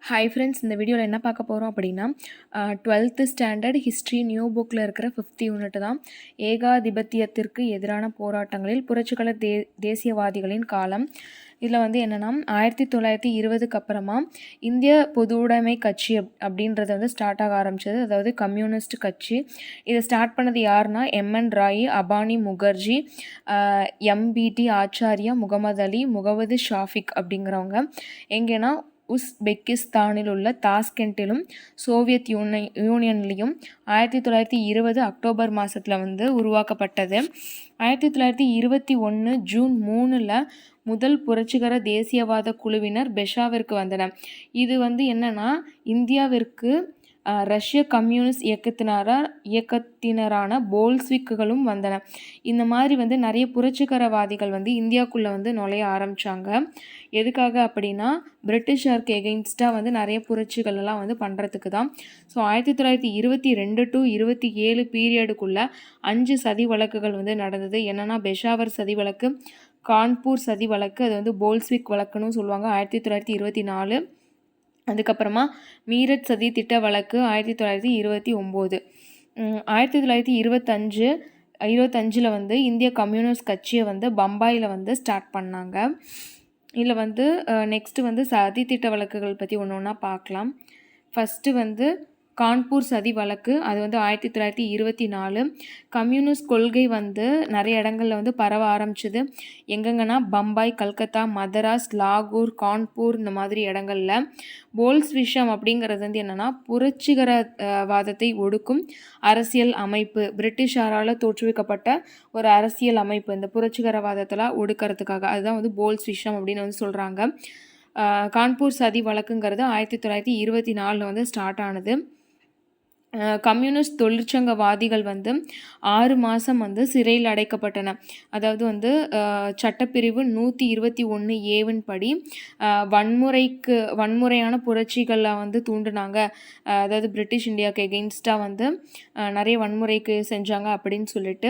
Hi friends, இந்த வீடியோவில் என்ன பார்க்க போகிறோம் அப்படின்னா 12th ஸ்டாண்டர்ட் ஹிஸ்ட்ரி நியூ புக்கில் இருக்கிற 5th யூனிட் தான். ஏகாதிபத்தியத்திற்கு எதிரான போராட்டங்களில் புரட்சிகர தேசியவாதிகளின் காலம். இதில் வந்து என்னென்னா 1920க்கு அப்புறமா இந்திய பொதுவுடைமை கட்சி அப்படின்றது வந்து ஸ்டார்ட் ஆக ஆரம்பித்தது. அதாவது கம்யூனிஸ்ட் கட்சி. இதை ஸ்டார்ட் பண்ணது யாருன்னா எம்என் ராய், அபானி முகர்ஜி, எம்பிடி ஆச்சாரியா, முகமது அலி, முகமது ஷாஃபிக் அப்படிங்கிறவங்க. எங்கேனா உஸ்பெக்கிஸ்தானில் உள்ள தாஸ்கெண்டிலும் சோவியத் யூனியன்லேயும் 1920 அக்டோபர் மாதத்தில் வந்து உருவாக்கப்பட்டது. 1921 ஜூன் 3 முதல் புரட்சிகர தேசியவாத குழுவினர் பெஷாவிற்கு வந்தனர். இது வந்து என்னன்னா இந்தியாவிற்கு ரஷ்ய கம்யூனிஸ்ட் இயக்கத்தினரான போல்ஸ்விக்குகளும் வந்தன. இந்த மாதிரி வந்து நிறைய புரட்சிகரவாதிகள் வந்து இந்தியாவுக்குள்ளே வந்து நுழைய ஆரம்பித்தாங்க. எதுக்காக அப்படின்னா பிரிட்டிஷாருக்கு எகெயின்ஸ்டாக வந்து நிறைய புரட்சிகள் எல்லாம் வந்து பண்ணுறதுக்கு தான். ஸோ 1922 to 27 பீரியடுக்குள்ளே 5 சதி வழக்குகள் வந்து நடந்தது. என்னென்னா பெஷாவர் சதி வழக்கு, கான்பூர் சதி வழக்கு, அது வந்து போல்ஸ்விக் வழக்குன்னு சொல்லுவாங்க 1924. அதுக்கப்புறமா மீரட் சதி திட்ட வழக்கு 1929. 1925 வந்து இந்திய கம்யூனிஸ்ட் கட்சியை வந்து பம்பாயில் வந்து ஸ்டார்ட் பண்ணாங்க. இதில் வந்து நெக்ஸ்ட்டு வந்து சதி திட்ட வழக்குகள் பற்றி ஒன்று ஒன்றா பார்க்கலாம். ஃபஸ்ட்டு வந்து கான்பூர் சதி வழக்கு, அது வந்து 1924. கம்யூனிஸ்ட் கொள்கை வந்து நிறைய இடங்களில் வந்து பரவ ஆரம்பிச்சுது. எங்கெங்கன்னா பம்பாய், கல்கத்தா, மதராஸ், லாகூர், கான்பூர் இந்த மாதிரி இடங்களில். போல்ஸ்விஷம் அப்படிங்கிறது வந்து என்னென்னா புரட்சிகரவாதத்தை ஒடுக்கும் அரசியல் அமைப்பு, பிரிட்டிஷாரால் தோற்றுவிக்கப்பட்ட ஒரு அரசியல் அமைப்பு இந்த புரட்சிகரவாதத்தில் ஒடுக்கிறதுக்காக. அதுதான் வந்து போல்ஸ்விஷம் அப்படின்னு வந்து சொல்கிறாங்க. கான்பூர் சதி வழக்குங்கிறது 1924 வந்து ஸ்டார்ட் ஆனது. கம்யூனிஸ்ட் தொழிற்சங்கவாதிகள் வந்து 6 மாதம் வந்து சிறையில் அடைக்கப்பட்டன. அதாவது வந்து சட்டப்பிரிவு 121A படி வன்முறையான புரட்சிகளை வந்து தூண்டினாங்க. அதாவது பிரிட்டிஷ் இந்தியாவுக்கு எகெயின்ஸ்டாக வந்து நிறைய வன்முறைக்கு செஞ்சாங்க அப்படின்னு சொல்லிட்டு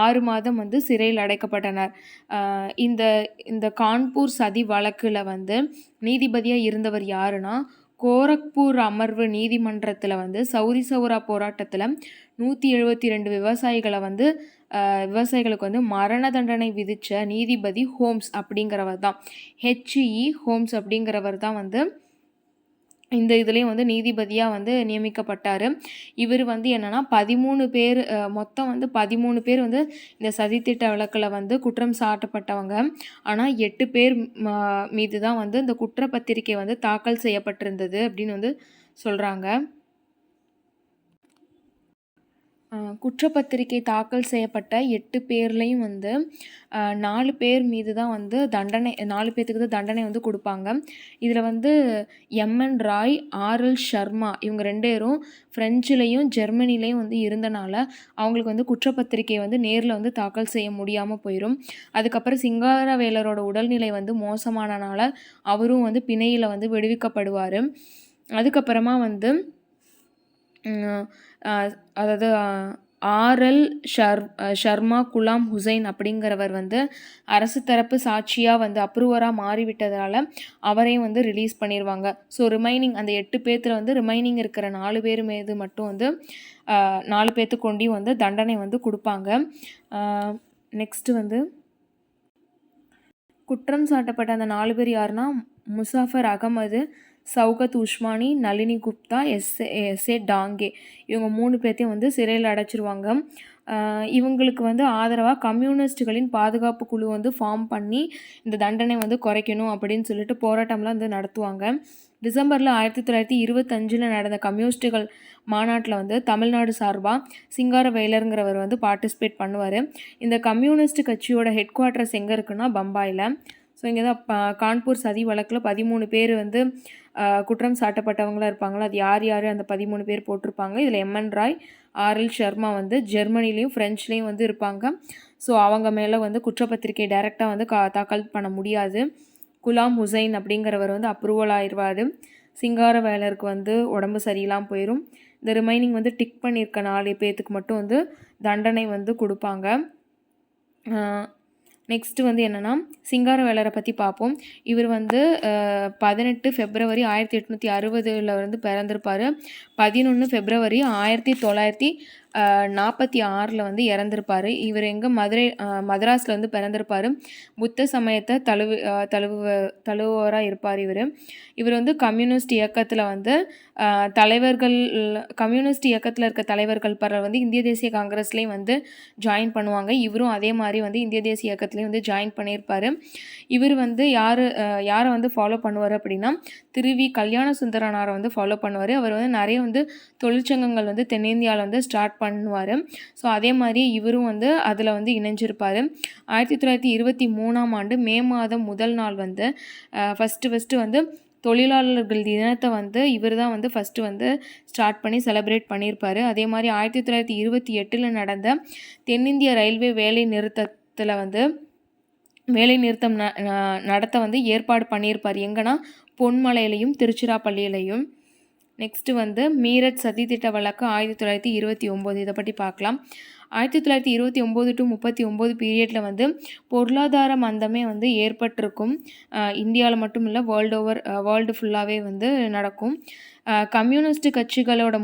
6 மாதம் வந்து சிறையில் அடைக்கப்பட்டனர். இந்த கான்பூர் சதி வழக்கில் வந்து நீதிபதியாக இருந்தவர் யாருன்னா கோரக்பூர் அமர்வு நீதிமன்றத்தில் வந்து சௌரி சௌரா போராட்டத்தில் 172 விவசாயிகளுக்கு வந்து மரண தண்டனை விதித்த நீதிபதி ஹோம்ஸ் அப்படிங்கிறவர் தான். HE ஹோம்ஸ் அப்படிங்கிறவர் தான் வந்து இந்த இதுலேயும் வந்து நீதிபதியாக வந்து நியமிக்கப்பட்டார். இவர் வந்து என்னென்னா 13 பேர், மொத்தம் வந்து 13 பேர் வந்து இந்த சதித்திட்ட வழக்கில் வந்து குற்றம் சாட்டப்பட்டவங்க. ஆனால் 8 பேர் மீது தான் வந்து இந்த குற்றப்பத்திரிகை வந்து தாக்கல் செய்யப்பட்டிருந்தது அப்படின்னு வந்து சொல்கிறாங்க. குற்றப்பத்திரிகை தாக்கல் செய்யப்பட்ட 8 பேர்லேயும் வந்து 4 பேர் மீது தான் வந்து 4 பேர்த்துக்கு தான் தண்டனை வந்து கொடுப்பாங்க. இதில் வந்து எம்என் ராய், RL சர்மா இவங்க 2 பேரும் ஃப்ரெஞ்சுலேயும் ஜெர்மனிலையும் வந்து இருந்தனால அவங்களுக்கு வந்து குற்றப்பத்திரிகை வந்து நேரில் வந்து தாக்கல் செய்ய முடியாமல் போயிடும். அதுக்கப்புறம் சிங்காரவேலரோட உடல்நிலை வந்து மோசமானனால அவரும் வந்து பிணையில் வந்து விடுவிக்கப்படுவார். அதுக்கப்புறமா வந்து அதாவது RL சர்மா குலாம் ஹுசைன் அப்படிங்கிறவர் வந்து அரசு தரப்பு சாட்சியாக வந்து அப்ரூவராக மாறிவிட்டதால் அவரையும் வந்து ரிலீஸ் பண்ணிடுவாங்க. ஸோ ரிமைனிங் அந்த 8 பேர்த்தில் வந்து ரிமைனிங் இருக்கிற 4 பேர் மீது மட்டும் வந்து 4 பேர்த்துக்கு கொண்டி வந்து தண்டனை வந்து கொடுப்பாங்க. நெக்ஸ்ட்டு வந்து குற்றம் சாட்டப்பட்ட அந்த 4 பேர் யாருன்னா முசாஃபர் அகமது, சௌகத் உஸ்மானி, நளினி குப்தா, எஸ்ஏ டாங்கே இவங்க 3 பேர்த்தையும் வந்து சிறையில் அடைச்சிருவாங்க. இவங்களுக்கு வந்து ஆதரவாக கம்யூனிஸ்டுகளின் பாதுகாப்பு குழு வந்து ஃபார்ம் பண்ணி இந்த தண்டனை வந்து குறைக்கணும் அப்படின்னு சொல்லிட்டு போராட்டம்லாம் வந்து நடத்துவாங்க. டிசம்பரில் 1925 நடந்த கம்யூனிஸ்டுகள் மாநாட்டில் வந்து தமிழ்நாடு சார்பாக சிங்காரவேலருங்கிறவர் வந்து பார்ட்டிசிபேட் பண்ணுவார். இந்த கம்யூனிஸ்ட் கட்சியோட ஹெட் குவார்ட்டர்ஸ் எங்கே இருக்குன்னா பம்பாயில். ஸோ இங்கே தான் கான்பூர் சதி வழக்கில் 13 பேர் வந்து குற்றம் சாட்டப்பட்டவங்களாக இருப்பாங்களா, அது யார் அந்த 13 பேர் போட்டிருப்பாங்க. இதில் எம்என் ராய், RL சர்மா வந்து ஜெர்மனிலையும் ஃப்ரெஞ்சுலேயும் வந்து இருப்பாங்க. ஸோ அவங்க மேலே வந்து குற்றப்பத்திரிகை டைரெக்டாக வந்து தாக்கல் பண்ண முடியாது. குலாம் ஹுசைன் அப்படிங்கிறவர் வந்து அப்ரூவல் ஆயிடுவார். சிங்காரவேலருக்கு வந்து உடம்பு சரியில்லாமல் போயிடும். இந்த ரிமைனிங் வந்து டிக் பண்ணியிருக்க 4 பேர்த்துக்கு மட்டும் வந்து தண்டனை வந்து கொடுப்பாங்க. நெக்ஸ்ட்டு வந்து என்னென்னா சிங்காரவேலரை பற்றி பார்ப்போம். இவர் வந்து 18 ஃபெப்ரவரி 1860 வந்து பிறந்திருப்பார். 11 ஃபெப்ரவரி 1946 வந்து இறந்திருப்பார். இவர் எங்கே மதராஸில் வந்து பிறந்திருப்பார். புத்த சமயத்தை தழுவுவராக இருப்பார் இவர். இவர் வந்து கம்யூனிஸ்ட் இயக்கத்தில் வந்து கம்யூனிஸ்ட் இயக்கத்தில் இருக்க தலைவர்கள் பலர் வந்து இந்திய தேசிய காங்கிரஸ்லேயும் வந்து ஜாயின் பண்ணுவாங்க. இவரும் அதே மாதிரி வந்து இந்திய தேசிய இயக்கத்துலேயும் வந்து ஜாயின் பண்ணியிருப்பார். இவர் வந்து யாரை வந்து ஃபாலோ பண்ணுவார் அப்படின்னா திருவி கல்யாண சுந்தரனாரை வந்து ஃபாலோ பண்ணுவார். அவர் வந்து நிறைய வந்து தொழிற்சங்கங்கள் வந்து தென்னிந்தியாவில் வந்து ஸ்டார்ட் பண்ணுவார். ஸோ அதே மாதிரி இவரும் வந்து அதில் வந்து இணைஞ்சிருப்பார். 1923 மே மாதம் முதல் நாள் வந்து ஃபஸ்ட்டு வந்து தொழிலாளர்கள் தினத்தை வந்து இவர் தான் வந்து ஃபஸ்ட்டு வந்து ஸ்டார்ட் பண்ணி செலிப்ரேட் பண்ணியிருப்பார். அதே மாதிரி 1928 நடந்த தென்னிந்திய ரயில்வே வேலை நிறுத்தம் நடத்த வந்து ஏற்பாடு பண்ணியிருப்பார். எங்கன்னா பொன்மலையிலையும் திருச்சிராப்பள்ளியிலையும். நெக்ஸ்ட்டு வந்து மீரட் சதி திட்ட வழக்கு 1929 இதை பற்றி பார்க்கலாம். 1929 to 39 பீரியடில் வந்து பொருளாதார மந்தமே வந்து ஏற்பட்டிருக்கும். இந்தியாவில் மட்டும் இல்லை, வேர்ல்டு ஃபுல்லாகவே வந்து நடக்கும். கம்யூனிஸ்ட் கட்சிகளோட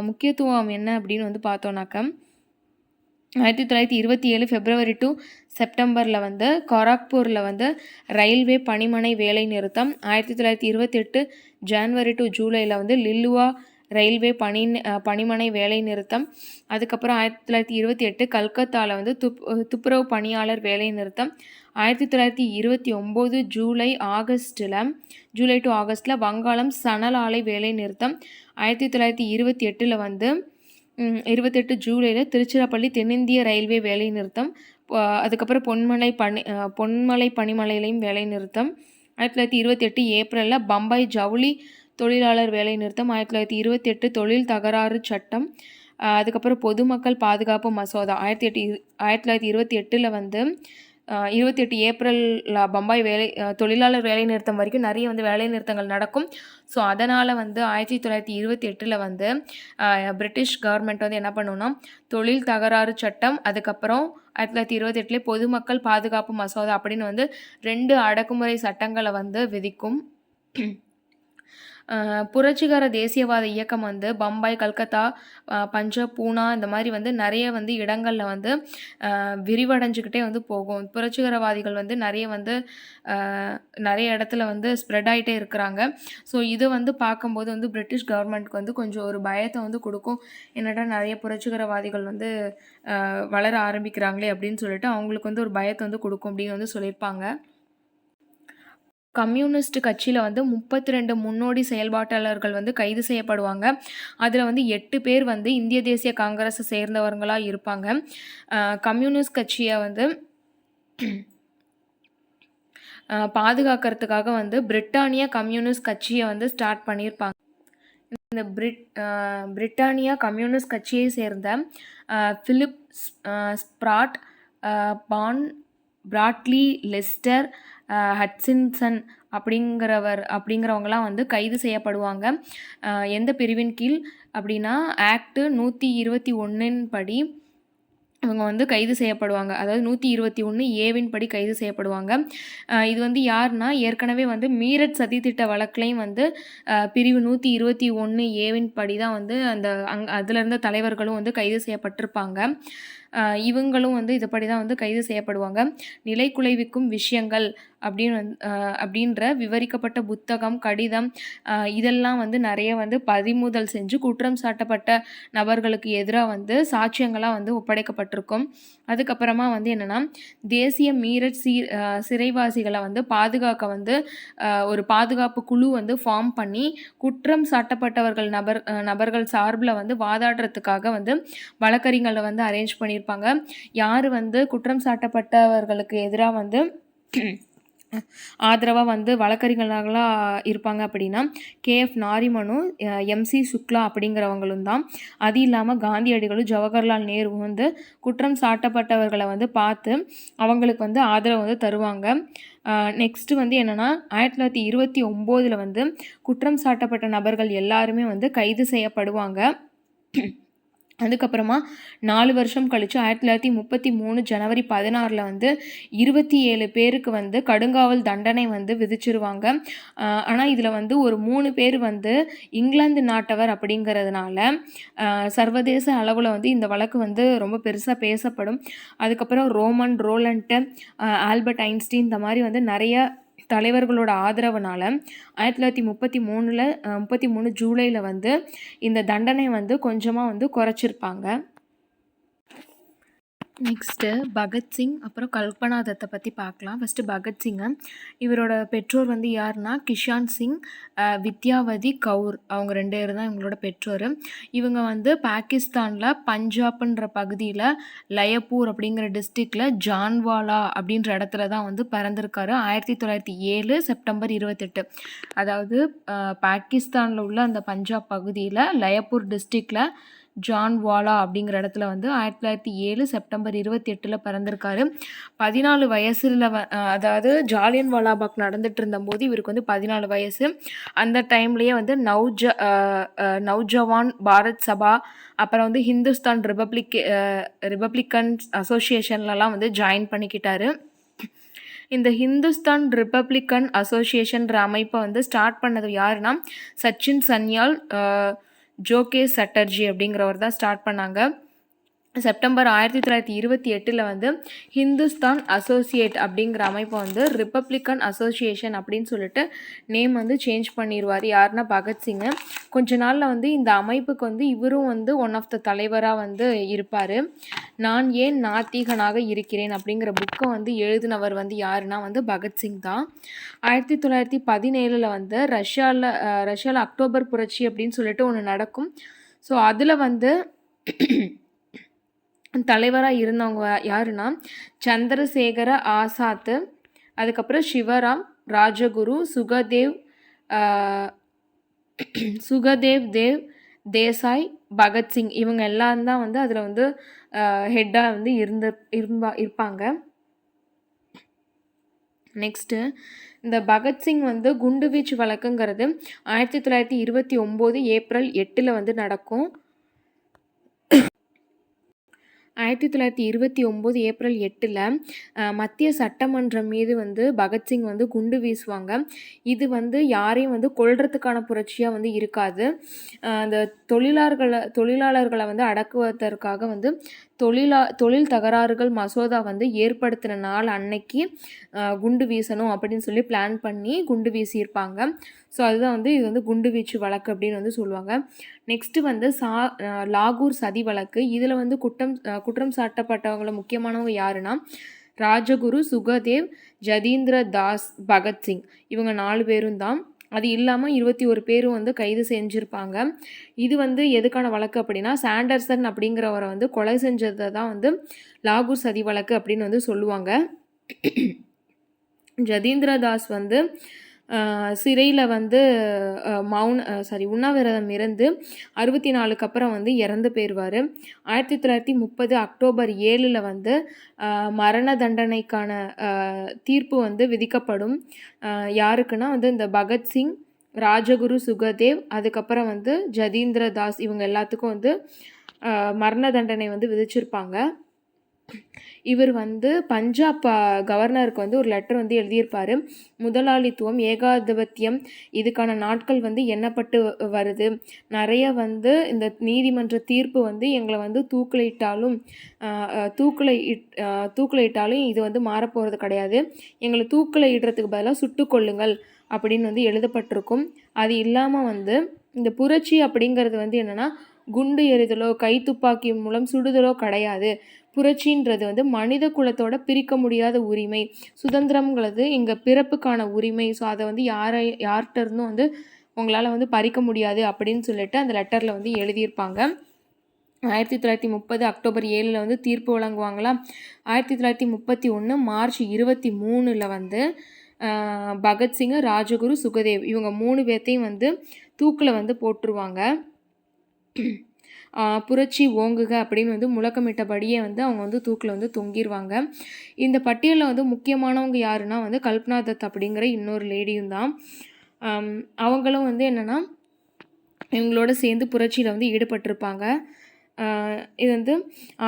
முக்கியத்துவம் என்ன அப்படின்னு வந்து பார்த்தோன்னாக்க 1927 ஃபெப்ரவரி டு செப்டம்பரில் வந்து கராக்பூரில் வந்து ரயில்வே பணிமனை வேலை நிறுத்தம். 1928 ஜான்வரி டு ஜூலையில் வந்து லில்லுவா ரயில்வே பணிமனை வேலை நிறுத்தம். அதுக்கப்புறம் 1928 கல்கத்தாவில் வந்து துப்புரவு பணியாளர் வேலை நிறுத்தம். 1929 ஜூலை டு ஆகஸ்டில் வங்காளம் சணல் ஆலை வேலை நிறுத்தம். 1928 வந்து 28 ஜூலையில் திருச்சிராப்பள்ளி தென்னிந்திய ரயில்வே வேலை நிறுத்தம். அதுக்கப்புறம் பொன்மலை பனிமலையிலையும் வேலை நிறுத்தம். 1928 ஏப்ரலில் பம்பாய் ஜவுளி தொழிலாளர் வேலை நிறுத்தம். 1928 தொழில் தகராறு சட்டம். அதுக்கப்புறம் பொதுமக்கள் பாதுகாப்பு மசோதா 1928 வந்து 28 ஏப்ரலில் பம்பாய் தொழிலாளர் வேலை நிறுத்தம் வரைக்கும் நிறைய வந்து வேலை நிறுத்தங்கள் நடக்கும். ஸோ அதனால் வந்து 1928 வந்து பிரிட்டிஷ் கவர்மெண்ட் வந்து என்ன பண்ணுன்னா தொழில் தகராறு சட்டம், அதுக்கப்புறம் 1928 பொதுமக்கள் பாதுகாப்பு மசோதா அப்படின்னு வந்து 2 அடக்குமுறை சட்டங்களை வந்து விதிக்கும். புரட்சிகர தேசியவாத இயக்கம் வந்து பம்பாய், கல்கத்தா, பஞ்சாப், பூனா இந்த மாதிரி வந்து நிறைய வந்து இடங்களில் வந்து விரிவடைஞ்சிக்கிட்டே வந்து போகும். புரட்சிகரவாதிகள் வந்து நிறைய இடத்துல வந்து ஸ்ப்ரெட் ஆகிட்டே இருக்கிறாங்க. ஸோ இது வந்து பார்க்கும்போது வந்து பிரிட்டிஷ் கவர்மெண்ட்க்கு வந்து கொஞ்சம் ஒரு பயத்தை வந்து கொடுக்கும். என்னடா நிறைய புரட்சிகரவாதிகள் வந்து வளர ஆரம்பிக்கிறாங்களே அப்படின்னு சொல்லிட்டு அவங்களுக்கு வந்து ஒரு பயத்தை வந்து கொடுக்கும் அப்படின்னு வந்து சொல்லியிருப்பாங்க. கம்யூனிஸ்ட் கட்சியில் வந்து 32 முன்னோடி செயல்பாட்டாளர்கள் வந்து கைது செய்யப்படுவாங்க. அதில் வந்து 8 பேர் வந்து இந்திய தேசிய காங்கிரஸை சேர்ந்தவர்களாக இருப்பாங்க. கம்யூனிஸ்ட் கட்சியை வந்து பாதுகாக்கிறதுக்காக வந்து பிரிட்டானியா கம்யூனிஸ்ட் கட்சியை வந்து ஸ்டார்ட் பண்ணியிருப்பாங்க. இந்த பிரிட்டானியா கம்யூனிஸ்ட் கட்சியை சேர்ந்த பிலிப் ஸ்ப்ராட், பிராட்லி, லெஸ்டர், ஹட்சின்சன் அப்படிங்கிறவங்களாம் வந்து கைது செய்யப்படுவாங்க. எந்த பிரிவின் கீழ் அப்படின்னா ஆக்ட் 121 படி இவங்க வந்து கைது செய்யப்படுவாங்க. அதாவது 121 ஏவின் படி கைது செய்யப்படுவாங்க. இது வந்து யாருன்னா ஏற்கனவே வந்து மீரட் சதித்திட்ட வழக்குலையும் வந்து பிரிவு 121 ஏவின் படி தான் வந்து அதில் இருந்த தலைவர்களும் வந்து கைது செய்யப்பட்டிருப்பாங்க. இவங்களும் வந்து இதுபடி தான் வந்து கைது செய்யப்படுவாங்க. நிலைக்குலைவிக்கும் விஷயங்கள் அப்படின்ற விவரிக்கப்பட்ட புத்தகம், கடிதம் இதெல்லாம் வந்து நிறைய வந்து பறிமுதல் செஞ்சு குற்றம் சாட்டப்பட்ட நபர்களுக்கு எதிராக வந்து சாட்சியங்களாக வந்து ஒப்படைக்கப்பட்டிருக்கும். அதுக்கப்புறமா வந்து என்னென்னா தேசிய மீரட் சிறைவாசிகளை வந்து பாதுகாக்க வந்து ஒரு பாதுகாப்பு குழு வந்து ஃபார்ம் பண்ணி குற்றம் சாட்டப்பட்டவர்கள் நபர்கள் சார்பில் வந்து வாதாடுறதுக்காக வந்து வழக்கறிஞர்களை வந்து அரேஞ்ச் பண்ணியிருப்பாங்க. யார் வந்து குற்றம் சாட்டப்பட்டவர்களுக்கு எதிராக வந்து ஆதரவாக வந்து வழக்கறிஞர்களாக இருப்பாங்க அப்படின்னா KF நாரிமனு, MC சுக்லா அப்படிங்கிறவங்களும் தான். அது இல்லாமல் காந்தியடிகளும் ஜவஹர்லால் நேருவும் வந்து குற்றம் சாட்டப்பட்டவர்களை வந்து பார்த்து அவங்களுக்கு வந்து ஆதரவு வந்து தருவாங்க. நெக்ஸ்ட்டு வந்து என்னென்னா 1929 வந்து குற்றம் சாட்டப்பட்ட நபர்கள் எல்லாருமே வந்து கைது செய்யப்படுவாங்க. அதுக்கப்புறமா 4 வருஷம் கழித்து 1933 ஜனவரி 16 வந்து 27 பேருக்கு வந்து கடுங்காவல் தண்டனை வந்து விதிச்சிருவாங்க. ஆனால் இதில் வந்து ஒரு 3 பேர் வந்து இங்கிலாந்து நாட்டவர் அப்படிங்கிறதுனால சர்வதேச அளவில் வந்து இந்த வழக்கு வந்து ரொம்ப பெருசாக பேசப்படும். அதுக்கப்புறம் ரோலண்ட்டு, ஆல்பர்ட் ஐன்ஸ்டீன் இந்த மாதிரி வந்து நிறைய தலைவர்களோட ஆதரவுனால 1933 ஜூலையில் வந்து இந்த தண்டனை வந்து கொஞ்சமாக வந்து குறைச்சிருப்பாங்க. நெக்ஸ்ட்டு பகத்சிங் அப்புறம் கல்பனா தத்தை பற்றி பார்க்கலாம். ஃபஸ்ட்டு பகத்சிங்கை, இவரோட பெற்றோர் வந்து யாருன்னா கிஷான் சிங், வித்யாவதி கவுர், அவங்க 2 பேர் தான் இவங்களோட பெற்றோர். இவங்க வந்து பாகிஸ்தானில் பஞ்சாப்ன்ற பகுதியில் லயப்பூர் அப்படிங்கிற டிஸ்ட்ரிக்டில் ஜான்வாலா அப்படின்ற இடத்துல தான் வந்து பிறந்திருக்காரு. 1907 செப்டம்பர் 28. அதாவது பாகிஸ்தானில் உள்ள அந்த பஞ்சாப் பகுதியில் லயப்பூர் டிஸ்ட்ரிக்டில் ஜான்வாலா அப்படிங்கிற இடத்துல வந்து 1907 செப்டம்பர் 28 பிறந்திருக்காரு. 14 வயசில் அதாவது ஜாலியன் வாலாபாக் நடந்துட்டு இருந்தபோது இவருக்கு வந்து 14 வயசு. அந்த டைம்லேயே வந்து நௌஜவான் பாரத் சபா, அப்புறம் வந்து ஹிந்துஸ்தான் ரிப்பப்ளிக்கன் அசோசியேஷன்லலாம் வந்து ஜாயின் பண்ணிக்கிட்டாரு. இந்த ஹிந்துஸ்தான் ரிப்பப்ளிக்கன் அசோசியேஷன்ற அமைப்பை வந்து ஸ்டார்ட் பண்ணது யாருன்னா சச்சின் சன்யால், ஜோகே சட்டர்ஜி அப்படிங்கிறவர் தான் ஸ்டார்ட் பண்ணாங்க. செப்டம்பர் 1928 வந்து ஹிந்துஸ்தான் அசோசியேட் அப்படிங்கிற அமைப்பை வந்து ரிப்பப்ளிக்கன் அசோசியேஷன் அப்படின்னு சொல்லிட்டு நேம் வந்து சேஞ்ச் பண்ணிடுவார். யாருன்னா பகத்சிங்கு. கொஞ்ச நாளில் வந்து இந்த அமைப்புக்கு வந்து இவரும் வந்து ஒன் ஆஃப் த தலைவராக வந்து இருப்பார். நான் ஏன் நாத்திகனாக இருக்கிறேன் அப்படிங்கிற புக்கை வந்து எழுதினவர் வந்து யாருன்னா வந்து பகத்சிங் தான். 1917 வந்து ரஷ்யாவில் அக்டோபர் புரட்சி அப்படின்னு சொல்லிட்டு ஒன்று நடக்கும். ஸோ அதில் வந்து தலைவராக இருந்தவங்க யாருன்னா சந்திரசேகர ஆசாத்து, அதுக்கப்புறம் சிவராம், ராஜகுரு, சுகதேவ் தேசாய், பகத்சிங், இவங்க எல்லாம் தான் வந்து அதில் வந்து ஹெட்டாக வந்து இருப்பாங்க. நெக்ஸ்ட்டு இந்த பகத்சிங் வந்து குண்டுவீச்சு வழக்குங்கிறது 1929 ஏப்ரல் 8 வந்து நடக்கும். 1929 ஏப்ரல் 8 மத்திய சட்டமன்றம் மீது வந்து பகத்சிங் வந்து குண்டு வீசுவாங்க. இது வந்து யாரையும் வந்து கொல்றதுக்கான புரட்சியாக வந்து இருக்காது. அந்த தொழிலாளர்களை வந்து அடக்குவதற்காக வந்து தொழில் தகராறுகள் மசோதா வந்து ஏற்படுத்தின நாள் அன்னைக்கு குண்டு வீசணும் அப்படின்னு சொல்லி பிளான் பண்ணி குண்டு வீசியிருப்பாங்க. ஸோ அதுதான் வந்து இது வந்து குண்டு வீச்சு வழக்கு அப்படின்னு வந்து சொல்லுவாங்க. நெக்ஸ்ட்டு வந்து லாகூர் சதி வழக்கு. இதில் வந்து குற்றம் சாட்டப்பட்டவங்கள முக்கியமானவங்க யாருன்னா ராஜகுரு, சுகதேவ், ஜதீந்திர தாஸ், பகத்சிங், இவங்க 4 பேரும் தான். அது இல்லாமல் 21 பேரும் வந்து கைது செஞ்சுருப்பாங்க. இது வந்து எதுக்கான வழக்கு அப்படின்னா சாண்டர்சன் அப்படிங்கிறவரை வந்து கொலை செஞ்சதை தான் வந்து லாகூர் சதி வழக்கு அப்படின்னு வந்து சொல்லுவாங்க. ஜதீந்திர தாஸ் வந்து சிறையில் வந்து உண்ணாவிரதம் இருந்து 64க்கு அப்புறம் வந்து இறந்து போயிடுவார். 1930 அக்டோபர் 7 வந்து மரண தண்டனைக்கான தீர்ப்பு வந்து விதிக்கப்படும். யாருக்குன்னா வந்து இந்த பகத்சிங், ராஜகுரு, சுகதேவ், அதுக்கப்புறம் வந்து ஜதீந்திர தாஸ், இவங்க எல்லாத்துக்கும் வந்து மரண தண்டனை வந்து விதிச்சிருப்பாங்க. இவர் வந்து பஞ்சாப் கவர்னருக்கு வந்து ஒரு லெட்டர் வந்து எழுதியிருப்பார். முதலாளித்துவம், ஏகாதிபத்தியம், இதுக்கான நாட்கள் வந்து எண்ணப்பட்டு வருது. நிறைய வந்து இந்த நீதிமன்ற தீர்ப்பு வந்து எங்களை வந்து தூக்கிலிட்டாலும் இது வந்து மாறப்போகிறது கிடையாது. எங்களை தூக்கில் இடுறதுக்கு பதிலாக சுட்டுக்கொள்ளுங்கள் அப்படின்னு வந்து எழுதப்பட்டிருக்கும். அது இல்லாமல் வந்து இந்த புரட்சி அப்படிங்கிறது வந்து என்னென்னா குண்டு எறிதலோ கைத்துப்பாக்கி மூலம் சுடுதலோ கிடையாது. புரட்சின்றது வந்து மனித குலத்தோட பிரிக்க முடியாத உரிமை, சுதந்திரம்ங்கிறது எங்கள் பிறப்புக்கான உரிமை. ஸோ அதை வந்து யார்கிட்ட இருந்தும் வந்து உங்களால் வந்து பறிக்க முடியாது அப்படின்னு சொல்லிட்டு அந்த லெட்டரில் வந்து எழுதியிருப்பாங்க. 1930 அக்டோபர் 7 வந்து தீர்ப்பு வழங்குவாங்களா. 1931 மார்ச் 23 வந்து பகத்சிங், ராஜகுரு, சுகதேவ், இவங்க 3 பேர்த்தையும் வந்து தூக்கில் வந்து போட்டுருவாங்க. புரட்சி ஓங்குக அப்படின்னு வந்து முழக்கமிட்டபடியே வந்து அவங்க வந்து தூக்கில் வந்து தொங்கிடுவாங்க. இந்த பட்டியலில் வந்து முக்கியமானவங்க யாருன்னா வந்து கல்பனா தத் அப்படிங்கிற இன்னொரு லேடியும் தான். அவங்களும் வந்து என்னென்னா இவங்களோட சேர்ந்து புரட்சியில் வந்து ஈடுபட்டிருப்பாங்க. இது வந்து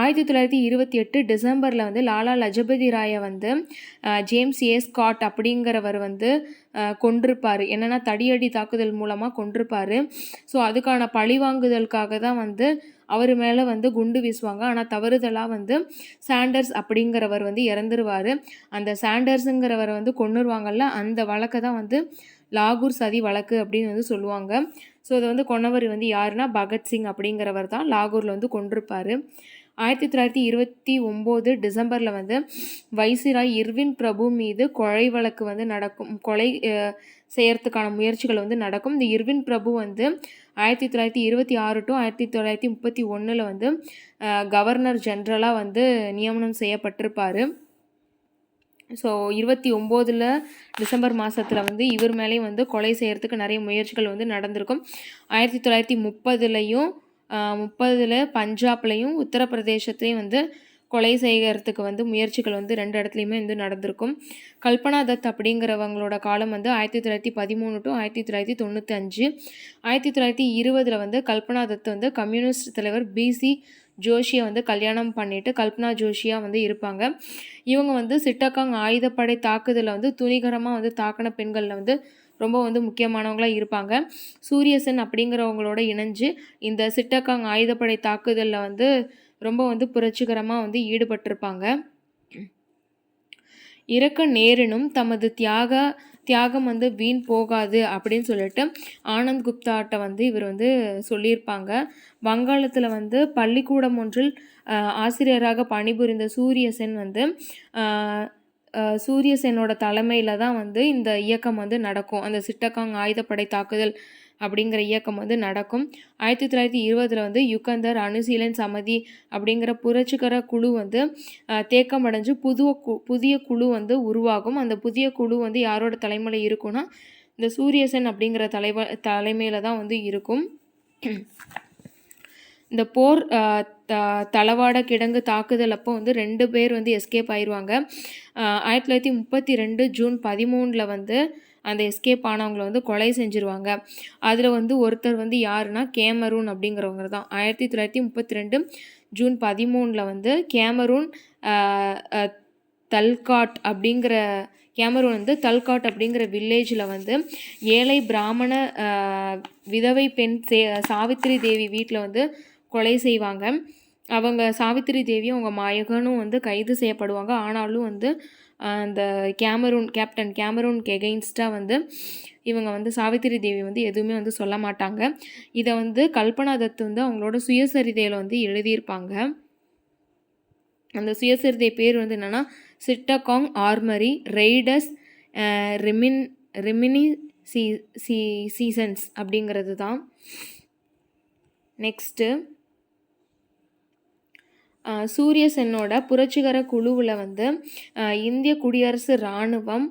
1928 டிசம்பரில் வந்து லாலா லஜபதி ராயை வந்து ஜேம்ஸ் ஏ ஸ்காட் அப்படிங்கிறவர் வந்து கொண்டிருப்பார். என்னென்னா தடியடி தாக்குதல் மூலமாக கொண்டிருப்பார். ஸோ அதுக்கான பழிவாங்குதலுக்காக தான் வந்து அவர் மேலே வந்து குண்டு வீசுவாங்க. ஆனால் தவறுதலாக வந்து சாண்டர்ஸ் அப்படிங்கிறவர் வந்து இறந்துருவார். அந்த சாண்டர்ஸுங்கிறவரை வந்து கொன்னுருவாங்கல்ல, அந்த வழக்கை தான் வந்து லாகூர் சதி வழக்கு அப்படின்னு வந்து சொல்லுவாங்க. ஸோ இதை வந்து கொன்னவர் வந்து யாருன்னா பகத்சிங் அப்படிங்கிறவர் தான் லாகூரில் வந்து கொண்டிருப்பார். 1929 டிசம்பரில் வந்து வைசிராய் இர்வின் பிரபு மீது கொலை வழக்கு வந்து நடக்கும். கொலை செய்யறதுக்கான முயற்சிகள் வந்து நடக்கும். இந்த இர்வின் பிரபு வந்து 1926 டு 1931 வந்து கவர்னர் ஜென்ரலாக வந்து நியமனம் செய்யப்பட்டிருப்பார். ஸோ 29 டிசம்பர் மாதத்தில் வந்து இவர் மேலேயும் வந்து கொலை செய்கிறதுக்கு நிறைய முயற்சிகள் வந்து நடந்திருக்கும். 1930லையும் 30 பஞ்சாப்லையும் உத்தரப்பிரதேசத்துலேயும் வந்து கொலை செய்கிறதுக்கு வந்து முயற்சிகள் வந்து 2 இடத்துலையுமே வந்து நடந்திருக்கும். கல்பனா தத் அப்படிங்கிறவங்களோட காலம் வந்து 1913 டு 1995. 1920 வந்து கல்பனா தத் வந்து கம்யூனிஸ்ட் தலைவர் பிசி ஜோஷியை வந்து கல்யாணம் பண்ணிவிட்டு கல்பனா ஜோஷியாக வந்து இருப்பாங்க. இவங்க வந்து சிட்டகாங் ஆயுதப்படை தாக்குதலில் வந்து துணிகரமாக வந்து தாக்கின பெண்களில் வந்து ரொம்ப வந்து முக்கியமானவங்களாக இருப்பாங்க. சூரியசென் அப்படிங்கிறவங்களோட இணைஞ்சு இந்த சிட்டகாங் ஆயுதப்படை தாக்குதலில் வந்து ரொம்ப வந்து புரட்சிகரமாக வந்து ஈடுபட்டிருப்பாங்க. இறக்க நேரினும் தமது தியாகம் வந்து வீண் போகாது அப்படின்னு சொல்லிட்டு ஆனந்த் குப்தாட்ட வந்து இவர் வந்து சொல்லியிருப்பாங்க. வங்காளத்தில் வந்து பள்ளிக்கூடம் ஒன்றில் ஆசிரியராக பணிபுரிந்த சூரியசென் வந்து சூரியசெனோட தலைமையில் தான் வந்து இந்த இயக்கம் வந்து நடக்கும். அந்த சிட்டகாங் ஆயுதப்படை தாக்குதல் அப்படிங்கிற இயக்கம் வந்து நடக்கும். 1920 வந்து யுகந்தர் அணுசீலன் சமதி அப்படிங்கிற புரட்சிகர குழு வந்து தேக்கமடைஞ்சு புதிய குழு வந்து உருவாகும். அந்த புதிய குழு வந்து யாரோட தலைமையில் இருக்குன்னா இந்த சூரியசென் அப்படிங்கிற தலைமையில் தான் வந்து இருக்கும். இந்த போர் தளவாட கிடங்கு தாக்குதல் அப்போ வந்து 2 பேர் வந்து எஸ்கேப் ஆயிடுவாங்க. 1932 ஜூன் 13 வந்து அந்த எஸ்கேப் ஆனவங்களை வந்து கொலை செஞ்சுருவாங்க. அதில் வந்து ஒருத்தர் வந்து யாருன்னா கேமரூன் அப்படிங்கிறவங்க தான். 1932 ஜூன் 13 வந்து கேமரூன் தல்காட் அப்படிங்கிற வில்லேஜில் வந்து ஏழை பிராமண விதவை பெண் சாவித்திரி தேவி வீட்டில் வந்து கொலை செய்வாங்க. அவங்க சாவித்திரி தேவியும் அவங்க மகனும் வந்து கைது செய்யப்படுவாங்க. ஆனாலும் வந்து அந்த கேப்டன் கேமரூனுக்கு எகெயின்ஸ்டாக வந்து இவங்க வந்து சாவித்திரி தேவி வந்து எதுவுமே வந்து சொல்ல மாட்டாங்க. இதை வந்து கல்பனா தத் வந்து அவங்களோட சுயசரிதையில் வந்து எழுதியிருப்பாங்க. அந்த சுயசரிதை பேர் வந்து என்னென்னா சிட்டகாங் ஆர்மரி ரெய்டர்ஸ் ரிமினி சீசன்ஸ் அப்படிங்கிறது தான். நெக்ஸ்ட்டு சூரியசென்னோட புரட்சிகர குழுவில் வந்து இந்திய குடியரசு இராணுவம்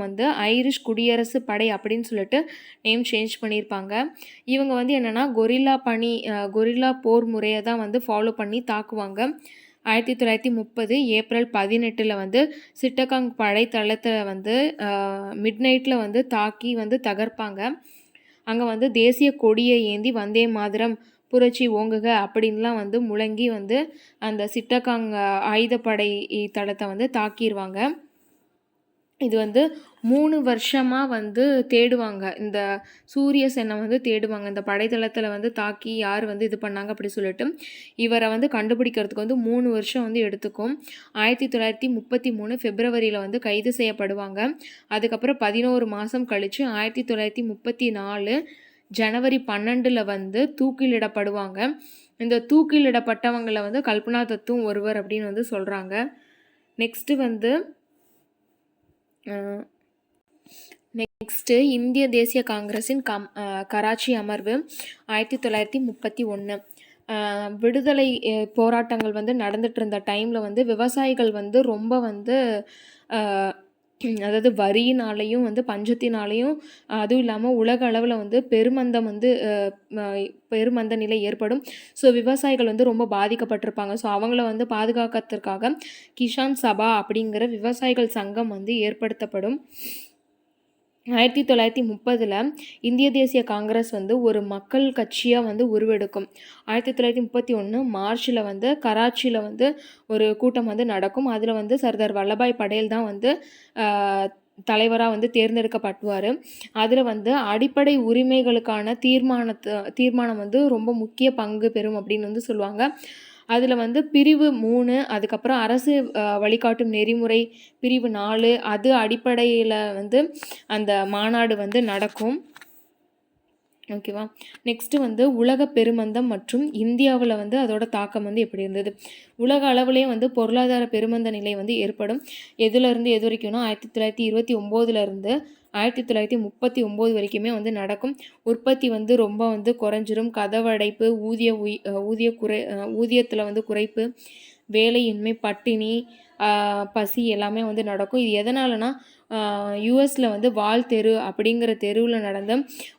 வந்து ஐரிஷ் குடியரசு படை அப்படின்னு சொல்லிட்டு நேம் சேஞ்ச் பண்ணியிருப்பாங்க. இவங்க வந்து என்னென்னா கொரில்லா போர் முறையை தான் வந்து ஃபாலோ பண்ணி தாக்குவாங்க. 1930 ஏப்ரல் 18 வந்து சிட்டகாங் படை தளத்தில் வந்து மிட் நைட்டில் வந்து தாக்கி வந்து தகர்ப்பாங்க. அங்கே வந்து தேசிய கொடியை ஏந்தி வந்தே மாதரம் புரட்சி ஓங்குக அப்படின்லாம் வந்து முழங்கி வந்து அந்த சிட்டகாங் ஆயுதப்படை தளத்தை வந்து தாக்கிடுவாங்க. இது வந்து 3 வருஷமாக வந்து தேடுவாங்க. இந்த சூரியசென்னை வந்து தேடுவாங்க. இந்த படைத்தளத்தில் வந்து தாக்கி யார் வந்து இது பண்ணாங்க அப்படி சொல்லிட்டு இவரை வந்து கண்டுபிடிக்கிறதுக்கு வந்து 3 வருஷம் வந்து எடுத்துக்கும். 1933 பிப்ரவரியில் வந்து கைது செய்யப்படுவாங்க. அதுக்கப்புறம் 11 மாதம் கழித்து 1934 ஜனவரி 12 வந்து தூக்கிலிடப்படுவாங்க. இந்த தூக்கிலிடப்பட்டவங்களை வந்து கல்பனா தத்தும் ஒருவர் அப்படின்னு வந்து சொல்கிறாங்க. நெக்ஸ்ட்டு வந்து இந்திய தேசிய காங்கிரஸின் கராச்சி அமர்வு 1931. விடுதலை போராட்டங்கள் வந்து நடந்துட்டு இருந்த டைமில் வந்து விவசாயிகள் வந்து ரொம்ப வந்து அதாவது வரியினாலையும் வந்து பஞ்சத்தினாலையும் அதுவும் இல்லாமல் உலக அளவில் வந்து பெருமந்த நிலை ஏற்படும். ஸோ விவசாயிகள் வந்து ரொம்ப பாதிக்கப்பட்டிருப்பாங்க. ஸோ அவங்கள வந்து பாதுகாக்கிறதுக்காக கிஷான் சபா அப்படிங்கிற விவசாயிகள் சங்கம் வந்து ஏற்படுத்தப்படும். 1930 இந்திய தேசிய காங்கிரஸ் வந்து ஒரு மக்கள் கட்சியாக வந்து உருவெடுக்கும். 1931 மார்ச்சில் வந்து கராச்சியில் வந்து ஒரு கூட்டம் வந்து நடக்கும். அதில் வந்து சர்தார் வல்லபாய் படேல் தான் வந்து தலைவராக வந்து தேர்ந்தெடுக்கப்படுவார். அதில் வந்து அடிப்படை உரிமைகளுக்கான தீர்மானம் வந்து ரொம்ப முக்கிய பங்கு பெறும் அப்படின்னு வந்து சொல்லுவாங்க. அதில் வந்து பிரிவு 3, அதுக்கப்புறம் அரசு வழிகாட்டும் நெறிமுறை பிரிவு 4, அது அடிப்படையில் வந்து அந்த மாநாடு வந்து நடக்கும். ஓகேவா. நெக்ஸ்ட்டு வந்து உலக பெருமந்தம் மற்றும் இந்தியாவில் வந்து அதோட தாக்கம் வந்து எப்படி இருந்தது. உலக அளவுலேயே வந்து பொருளாதார பெருமந்த நிலை வந்து ஏற்படும். எதுலேருந்து எது வரைக்கும்னா 1929 1939 வரைக்குமே வந்து நடக்கும். உற்பத்தி வந்து ரொம்ப வந்து குறைஞ்சிரும். கதவடைப்பு, ஊதியத்தில் வந்து குறைப்பு, வேலையின்மை, பட்டினி, பசி எல்லாமே வந்து நடக்கும். இது எதனாலனா யூஎஸில் வந்து வால் தெரு அப்படிங்கிற தெருவில் நடந்த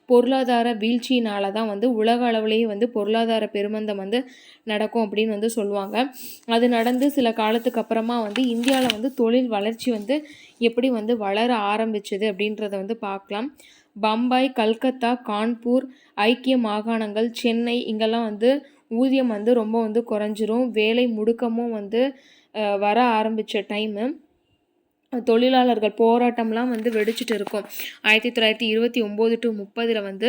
பொருளாதார வீழ்ச்சியினால தான் வந்து உலக அளவுலேயே வந்து பொருளாதார பெருமந்தம் வந்து நடக்கும் அப்படின்னு வந்து சொல்லுவாங்க. அது நடந்து சில காலத்துக்கு அப்புறமா வந்து இந்தியாவில் வந்து தொழில் வளர்ச்சி வந்து எப்படி வந்து வளர ஆரம்பிச்சது அப்படின்றத வந்து பார்க்கலாம். பம்பாய், கல்கத்தா, கான்பூர், ஐக்கிய மாகாணங்கள், சென்னை இங்கெல்லாம் வந்து ஊதியம் வந்து ரொம்ப வந்து குறைஞ்சிரும். வேலை முடுக்கமும் வந்து வர ஆரம்பித்த டைமு. தொழிலாளர்கள் போராட்டம்லாம் வந்து வெடிச்சிட்டு இருக்கும். 1929 to 30 வந்து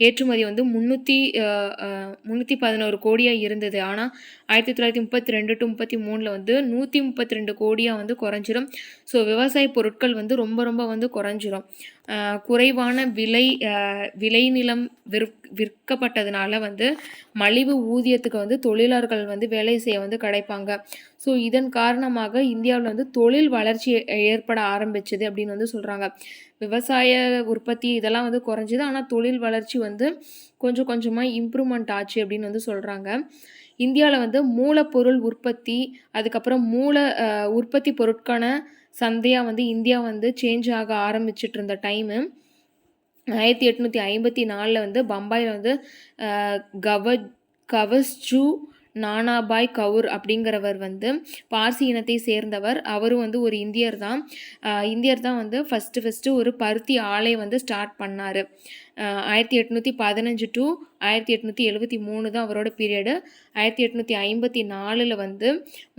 ஏற்றுமதி வந்து 311 கோடியாக இருந்தது. ஆனால் 1932 to 33 வந்து 132 கோடியாக வந்து குறைஞ்சிரும். ஸோ விவசாய பொருட்கள் வந்து ரொம்ப ரொம்ப வந்து குறைஞ்சிரும். குறைவான விளைநிலம் விற்கப்பட்டதுனால வந்து மலிவு ஊதியத்துக்கு வந்து தொழிலாளர்கள் வந்து வேலை செய்ய வந்து கிடைப்பாங்க. ஸோ இதன் காரணமாக இந்தியாவில் வந்து தொழில் வளர்ச்சி ஏற்பட ஆரம்பிச்சது அப்படின்னு வந்து சொல்கிறாங்க. விவசாய உற்பத்தி இதெல்லாம் வந்து குறைஞ்சிது. ஆனால் தொழில் வளர்ச்சி வந்து கொஞ்சம் கொஞ்சமாக இம்ப்ரூவ்மெண்ட் ஆச்சு அப்படின்னு வந்து சொல்கிறாங்க. இந்தியாவில் வந்து மூலப்பொருள் உற்பத்தி, அதுக்கப்புறம் உற்பத்தி பொருட்கான சந்தையாக வந்து இந்தியா வந்து சேஞ்ச் ஆக ஆரம்பிச்சிட்டு இருந்த டைமு. 1854 வந்து பம்பாயில் வந்து கவஸ்ஜூ நானாபாய் கவுர் அப்படிங்கிறவர் வந்து பார்சி இனத்தை சேர்ந்தவர். அவரும் வந்து ஒரு இந்தியர் தான் வந்து ஃபஸ்ட்டு ஒரு பருத்தி ஆலை வந்து ஸ்டார்ட் பண்ணார். 1815 to 1873 தான் அவரோட பீரியடு. 1854 வந்து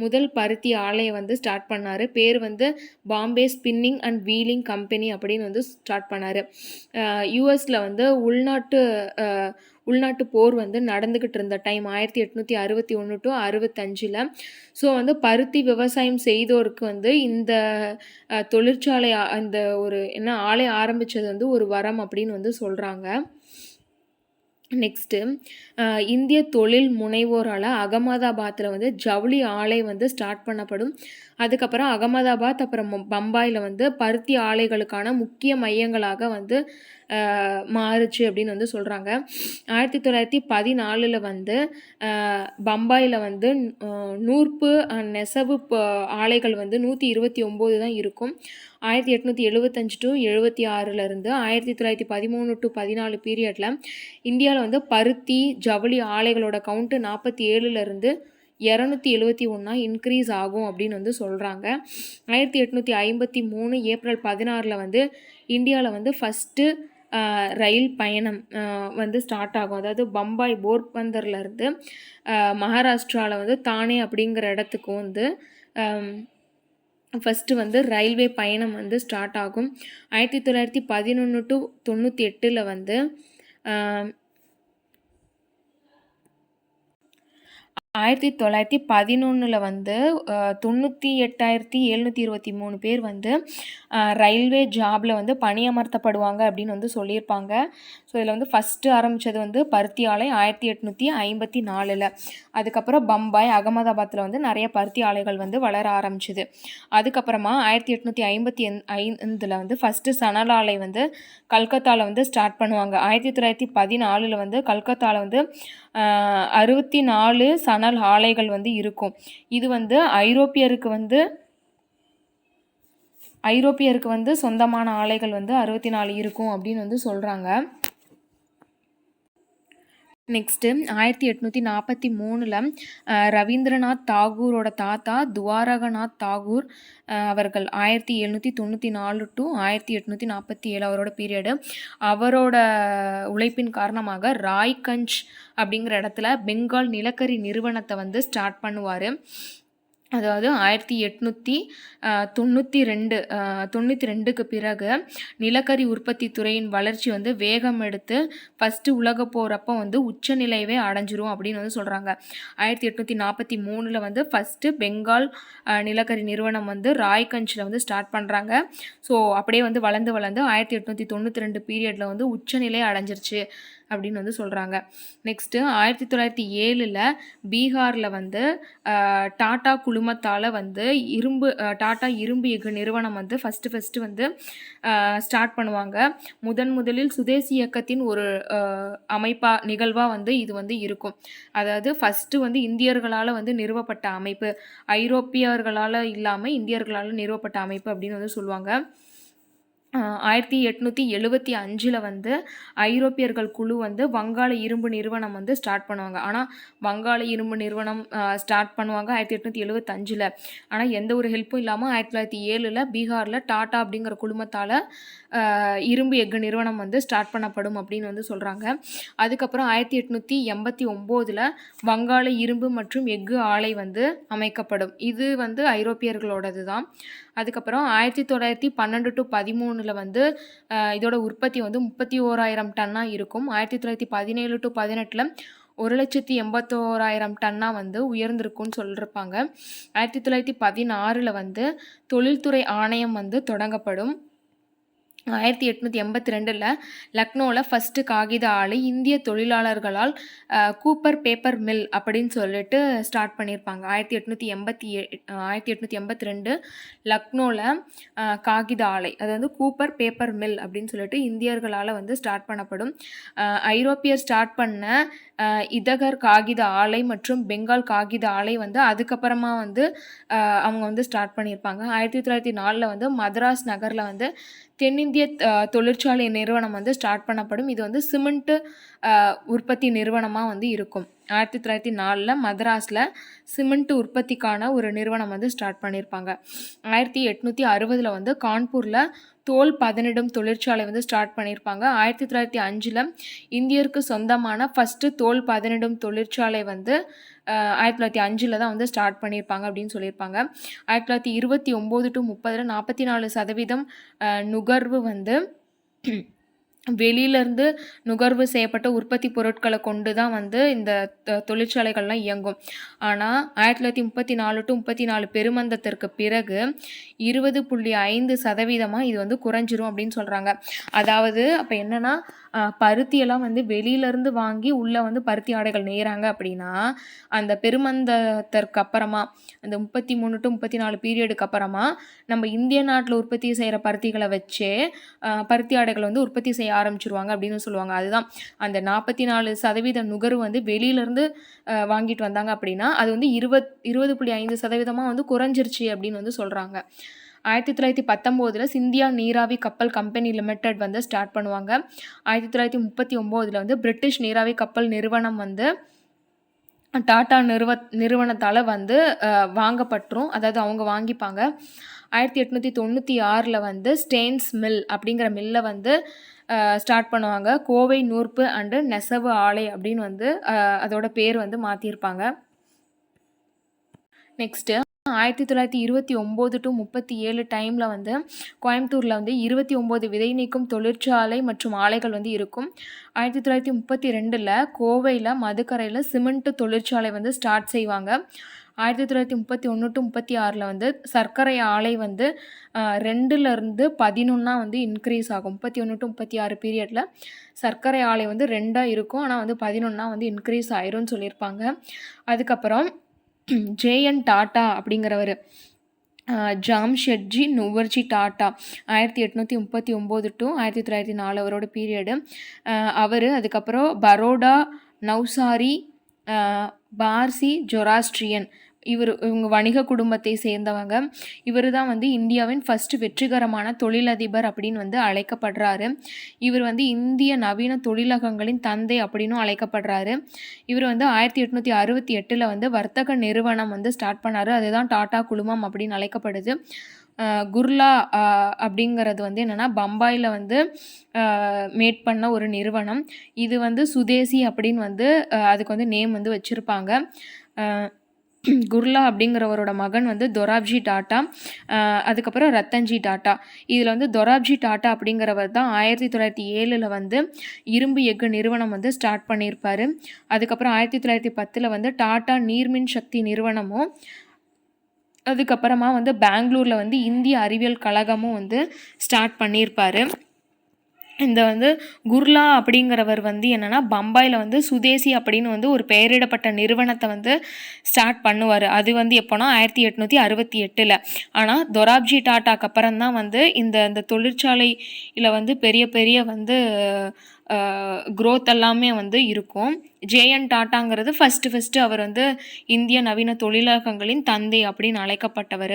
முதல் பருத்தி ஆலையை வந்து ஸ்டார்ட் பண்ணார். பேர் வந்து Bombay spinning and wheeling company அப்படின்னு வந்து ஸ்டார்ட் பண்ணார். யூஎஸில் வந்து உள்நாட்டு போர் வந்து நடந்துக்கிட்டு இருந்த டைம் 1861 to 65. ஸோ வந்து பருத்தி விவசாயம் செய்தோருக்கு வந்து இந்த தொழிற்சாலை இந்த ஒரு ஆலை ஆரம்பித்தது வந்து ஒரு வரம் அப்படின்னு வந்து சொல்கிறாங்க. நெக்ஸ்ட்டு இந்திய தொழில் முனைவோரால் அகமதாபாத்தில் வந்து ஜவுளி ஆலை வந்து ஸ்டார்ட் பண்ணப்படும். அதுக்கப்புறம் அகமதாபாத் அப்புறம் பம்பாயில் வந்து பருத்தி ஆலைகளுக்கான முக்கிய மையங்களாக வந்து மாறுச்சு அப்படின்னு வந்து சொல்கிறாங்க. 1914 வந்து பம்பாயில் வந்து நூற்பு நெசவு ஆலைகள் வந்து 129 தான் இருக்கும். 1875 to 76 1913 to 14 பீரியடில் இந்தியாவில் வந்து பருத்தி ஜவுளி ஆலைகளோட கவுண்ட்டு 47 271 இன்க்ரீஸ் ஆகும் அப்படின்னு வந்து சொல்கிறாங்க. 1853 ஏப்ரல் 16 வந்து இந்தியாவில் வந்து ஃபஸ்ட்டு ரயில் பயணம் வந்து ஸ்டார்ட் ஆகும். அதாவது பம்பாய் போர்பந்தர்லேருந்து மகாராஷ்டிராவில் வந்து தானே அப்படிங்கிற இடத்துக்கு வந்து ஃபஸ்ட்டு வந்து ரயில்வே பயணம் வந்து ஸ்டார்ட் ஆகும். 1911 to 98 வந்து 1911 வந்து 98,723 பேர் வந்து ரயில்வே ஜாபில் வந்து பணியமர்த்தப்படுவாங்க அப்படின்னு வந்து சொல்லியிருப்பாங்க. ஸோ இதில் வந்து ஃபஸ்ட்டு ஆரம்பித்தது வந்து பருத்தி ஆலை 1854. அதுக்கப்புறம் பம்பாய், அகமதாபாத்தில் வந்து நிறைய பருத்தி ஆலைகள் வந்து வளர ஆரம்பிச்சுது. அதுக்கப்புறமா 1855 வந்து ஃபஸ்ட்டு சணல் ஆலை வந்து கல்கத்தாவில் வந்து ஸ்டார்ட் பண்ணுவாங்க. 1914 வந்து கல்கத்தாவில் வந்து 64 சணல் ஆலைகள் வந்து இருக்கும். இது வந்து ஐரோப்பியருக்கு வந்து சொந்தமான ஆலைகள் வந்து 64 இருக்கும் அப்படின்னு வந்து சொல்கிறாங்க. நெக்ஸ்ட்டு 1843 ரவீந்திரநாத் தாகூரோட தாத்தா துவாரகநாத் தாகூர் அவர்கள் 1794 டு 1847 அவரோட பீரியடு. அவரோட உழைப்பின் காரணமாக ராய்கஞ்ச் அப்படிங்கிற இடத்துல பெங்கால் நிலக்கரி நிறுவனத்தை வந்து ஸ்டார்ட் பண்ணுவார். அதாவது 1892 பிறகு நிலக்கரி உற்பத்தி துறையின் வளர்ச்சி வந்து வேகம் எடுத்து ஃபஸ்ட்டு உலக போகிறப்போ வந்து உச்சநிலையவே அடைஞ்சிரும் அப்படின்னு வந்து சொல்கிறாங்க. 1843 வந்து ஃபஸ்ட்டு பெங்கால் நிலக்கரி நிறுவனம் வந்து ராய்கஞ்சில் வந்து ஸ்டார்ட் பண்ணுறாங்க. ஸோ அப்படியே வந்து வளர்ந்து 1892 பீரியடில் வந்து உச்சநிலை அடைஞ்சிருச்சு அப்படின்னு வந்து சொல்கிறாங்க. நெக்ஸ்ட்டு 1907 பீகாரில் வந்து டாடா குழுமத்தால் வந்து டாடா இரும்பு எஃகு நிறுவனம் வந்து ஃபஸ்ட்டு வந்து ஸ்டார்ட் பண்ணுவாங்க. முதலில் சுதேசி இயக்கத்தின் ஒரு நிகழ்வாக வந்து இது வந்து இருக்கும். அதாவது ஃபஸ்ட்டு வந்து இந்தியர்களால் வந்து நிறுவப்பட்ட அமைப்பு, ஐரோப்பியர்களால் இல்லாமல் இந்தியர்களால் நிறுவப்பட்ட அமைப்பு அப்படின்னு வந்து சொல்லுவாங்க. 1875 வந்து ஐரோப்பியர்கள் குழு வந்து வங்காள இரும்பு நிறுவனம் வந்து ஸ்டார்ட் பண்ணுவாங்க. ஆனால் வங்காள இரும்பு நிறுவனம் ஸ்டார்ட் பண்ணுவாங்க 1875. ஆனால் எந்த ஒரு ஹெல்ப்பும் இல்லாமல் 1907 பீகாரில் டாடா அப்படிங்கிற குழுமத்தால் இரும்பு எஃகு நிறுவனம் வந்து ஸ்டார்ட் பண்ணப்படும் அப்படின்னு வந்து சொல்கிறாங்க. அதுக்கப்புறம் 1889 வங்காள இரும்பு மற்றும் எஃகு ஆலை வந்து அமைக்கப்படும். இது வந்து ஐரோப்பியர்களோடது தான். அதுக்கப்புறம் 1912 டு 13 வந்து இதோட உற்பத்தி வந்து 31,000 டன்னாக இருக்கும். 1917 டு 18 1,81,000 டன்னாக வந்து உயர்ந்திருக்குன்னு சொல்லியிருப்பாங்க. 1916 வந்து தொழில்துறை ஆணையம் வந்து தொடங்கப்படும். 1882 லக்னோவில் ஃபஸ்ட்டு காகித ஆலை இந்திய தொழிலாளர்களால் கூப்பர் பேப்பர் மில் அப்படின்னு சொல்லிட்டு ஸ்டார்ட் பண்ணியிருப்பாங்க. 1882 லக்னோவில் காகித ஆலை, அது வந்து கூப்பர் பேப்பர் மில் அப்படின்னு சொல்லிட்டு இந்தியர்களால் வந்து ஸ்டார்ட் பண்ணப்படும். ஐரோப்பியர் ஸ்டார்ட் பண்ண இதகர் காகித ஆலை மற்றும் பெங்கால் காகித ஆலை வந்து அதுக்கப்புறமா வந்து அவங்க வந்து ஸ்டார்ட் பண்ணியிருப்பாங்க. 1904 வந்து மதராஸ் நகரில் வந்து தென்னிந்திய தொழிற்சாலை நிறுவனம் வந்து ஸ்டார்ட் பண்ணப்படும். இது வந்து சிமெண்ட்டு உற்பத்தி நிறுவனமாக வந்து இருக்கும். 1904 மதராஸில் சிமெண்ட் உற்பத்திக்கான ஒரு நிறுவனம் வந்து ஸ்டார்ட் பண்ணியிருப்பாங்க. 1860 வந்து கான்பூரில் தோல் பதனிடும் தொழிற்சாலை வந்து ஸ்டார்ட் பண்ணியிருப்பாங்க. 1905 இந்தியருக்கு சொந்தமான ஃபஸ்ட்டு தோல் பதனிடும் தொழிற்சாலை வந்து 1905 தான் வந்து ஸ்டார்ட் பண்ணியிருப்பாங்க அப்படின்னு சொல்லியிருப்பாங்க. 1929 டு 30 44% நுகர்வு வந்து வெளியிலேருந்து நுகர்வு செய்யப்பட்ட உற்பத்தி பொருட்களை கொண்டு தான் வந்து இந்த தொழிற்சாலைகள்லாம் இயங்கும். ஆனால் 1934 டு 34 பெருமந்தத்திற்கு பிறகு 20.5% இது வந்து குறைஞ்சிரும் அப்படின்னு சொல்கிறாங்க. அதாவது அப்போ என்னென்னா பருத்தியெல்லாம் வந்து வெளியிலேருந்து வாங்கி உள்ளே வந்து பருத்தி ஆடைகள் நெய்கிறாங்க அப்படின்னா அந்த பெருமந்தத்திற்கு அப்புறமா அந்த 33 டு 34 பீரியடுக்கு அப்புறமா நம்ம இந்திய நாட்டில் உற்பத்தி செய்கிற பருத்திகளை வச்சே பருத்தி ஆடைகள் வந்து உற்பத்தி செய்ய ஆரம்பிச்சிருவாங்க அப்படின்னு சொல்லுவாங்க. அதுதான் அந்த 44% நுகர்வு வந்து வெளியிலேருந்து வாங்கிட்டு வந்தாங்க அப்படின்னா அது வந்து 20.5% வந்து குறைஞ்சிருச்சு அப்படின்னு வந்து சொல்கிறாங்க. 1919 சிந்தியா நீராவி கப்பல் கம்பெனி லிமிடெட் வந்து ஸ்டார்ட் பண்ணுவாங்க. 1939 வந்து பிரிட்டிஷ் நீராவி கப்பல் நிறுவனம் வந்து டாடா நிறுவனத்தால் வந்து வாங்கப்பட்டுரும், அதாவது அவங்க வாங்கிப்பாங்க. 1896 வந்து ஸ்டெயின்ஸ் மில் அப்படிங்கிற மில்லை வந்து ஸ்டார்ட் பண்ணுவாங்க. கோவை நூற்பு அண்டு நெசவு ஆலை அப்படின்னு வந்து அதோட பேர் வந்து மாற்றிருப்பாங்க. நெக்ஸ்ட்டு 1929 டு 37 டைமில் வந்து கோயம்புத்தூரில் வந்து 29 விதை நீக்கும் தொழிற்சாலை மற்றும் ஆலைகள் வந்து இருக்கும். 1932 கோவையில் மதுக்கரையில் சிமெண்ட் தொழிற்சாலை வந்து ஸ்டார்ட் செய்வாங்க. 1931 டு 36 வந்து சர்க்கரை ஆலை வந்து 2லேருந்து 11 வந்து இன்க்ரீஸ் ஆகும். 31 டு 36 பீரியடில் சர்க்கரை ஆலை வந்து 2 இருக்கும், ஆனால் வந்து 11 வந்து இன்க்ரீஸ் ஆயிரும்னு சொல்லியிருப்பாங்க. அதுக்கப்புறம் ஜேஎன் டாட்டா அப்படிங்கிறவர் ஜாம்ஷெட்ஜி நுவர்ஜி டாட்டா 1839 டு 1904 அவரோட பீரியடு. அவர் அதுக்கப்புறம் பரோடா நவ்சாரி பார்சி ஜொராஸ்ட்ரியன் இவங்க வணிக குடும்பத்தை சேர்ந்தவங்க. இவர் தான் வந்து இந்தியாவின் ஃபஸ்ட்டு வெற்றிகரமான தொழிலதிபர் அப்படின்னு வந்து அழைக்கப்படுறாரு. இவர் வந்து இந்திய நவீன தொழிலகங்களின் தந்தை அப்படின்னும் அழைக்கப்படுறாரு. இவர் வந்து 1868 வந்து வர்த்தக நிறுவனம் வந்து ஸ்டார்ட் பண்ணார். அதுதான் டாடா குழுமம் அப்படின்னு அழைக்கப்படுது. குர்லா அப்படிங்கிறது வந்து என்னென்னா பம்பாயில் வந்து மேட் பண்ண ஒரு நிறுவனம். இது வந்து சுதேசி அப்படின்னு வந்து அதுக்கு வந்து நேம் வந்து வச்சுருப்பாங்க. குர்லா அப்படிங்கிறவரோட மகன் வந்து தொராப்ஜி டாட்டா, அதுக்கப்புறம் ரத்தன்ஜி டாட்டா. இதில் வந்து தொராப்ஜி டாட்டா அப்படிங்கிறவர் தான் 1907 வந்து இரும்பு எஃகு நிறுவனம் வந்து ஸ்டார்ட் பண்ணியிருப்பார். அதுக்கப்புறம் 1910 வந்து டாட்டா நீர்மின் சக்தி நிறுவனமும், அதுக்கப்புறமா வந்து பெங்களூரில் வந்து இந்திய அறிவியல் கழகமும் வந்து ஸ்டார்ட் பண்ணியிருப்பார். இந்த வந்து குர்லா அப்படிங்கிறவர் வந்து என்னென்னா பம்பாயில் வந்து சுதேசி அப்படின்னு வந்து ஒரு பெயரிடப்பட்ட நிறுவனத்தை வந்து ஸ்டார்ட் பண்ணுவார். அது வந்து எப்போனா 1868. ஆனால் தொராப்ஜி டாட்டாக்கு அப்புறம் தான் வந்து இந்த தொழிற்சாலையில் வந்து பெரிய பெரிய வந்து க்ரோத் எல்லாமே வந்து இருக்கும். ஜேஎன் டாட்டாங்கிறது ஃபஸ்ட்டு அவர் வந்து இந்திய நவீன தொழிலகங்களின் தந்தை அப்படின்னு அழைக்கப்பட்டவர்.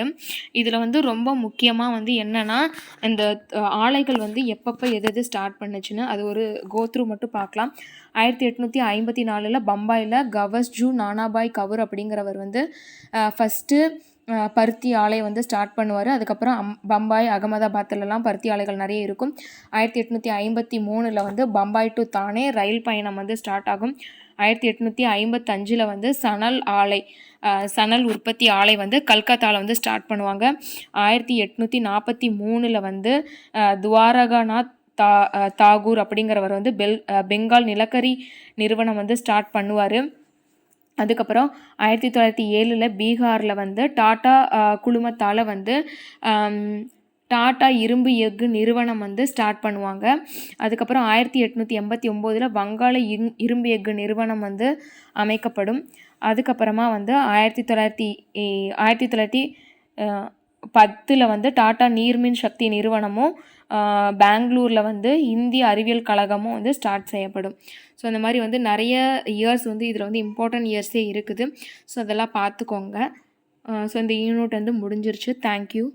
இதில் வந்து ரொம்ப முக்கியமாக வந்து என்னென்னா இந்த ஆலைகள் வந்து எப்பப்போ எது ஸ்டார்ட் பண்ணுச்சுன்னு அது ஒரு கோத்ரூ மட்டும் பார்க்கலாம். 1854 பம்பாயில் கவஸ்ஜூ நானாபாய் கவுர் அப்படிங்கிறவர் வந்து ஃபஸ்ட்டு பருத்தி ஆலை வந்து ஸ்டார்ட் பண்ணுவார். அதுக்கப்புறம் பம்பாய், அகமதாபாத்லலாம் பருத்தி ஆலைகள் நிறைய இருக்கும். 1853 வந்து பம்பாய் டு தானே ரயில் பயணம் வந்து ஸ்டார்ட் ஆகும். 1855 வந்து சணல் உற்பத்தி ஆலை வந்து கல்கத்தாவில் வந்து ஸ்டார்ட் பண்ணுவாங்க. 1843 வந்து துவாரகாநாத் தாகூர் அப்படிங்கிறவர் வந்து பெங்கால் நிலக்கரி நிறுவனம் வந்து ஸ்டார்ட் பண்ணுவார். அதுக்கப்புறம் 1907 பீகாரில் வந்து டாட்டா குழுமத்தால் வந்து டாட்டா இரும்பு எஃகு நிறுவனம் வந்து ஸ்டார்ட் பண்ணுவாங்க. அதுக்கப்புறம் 1889 வங்காள இரும்பு எஃகு நிறுவனம் வந்து அமைக்கப்படும். அதுக்கப்புறமா வந்து 1910 வந்து டாட்டா நீர்மின் சக்தி நிறுவனமும் பெங்களூரில் வந்து இந்திய அறிவியல் கழகமும் வந்து ஸ்டார்ட் செய்யப்படும். ஸோ அந்த மாதிரி வந்து நிறைய இயர்ஸ் வந்து இதில் வந்து இம்பார்ட்டன்ட் இயர்ஸே இருக்குது. ஸோ அதெல்லாம் பார்த்துக்கோங்க. ஸோ இந்த யூனிட் வந்து முடிஞ்சிருச்சு. தேங்க்யூ.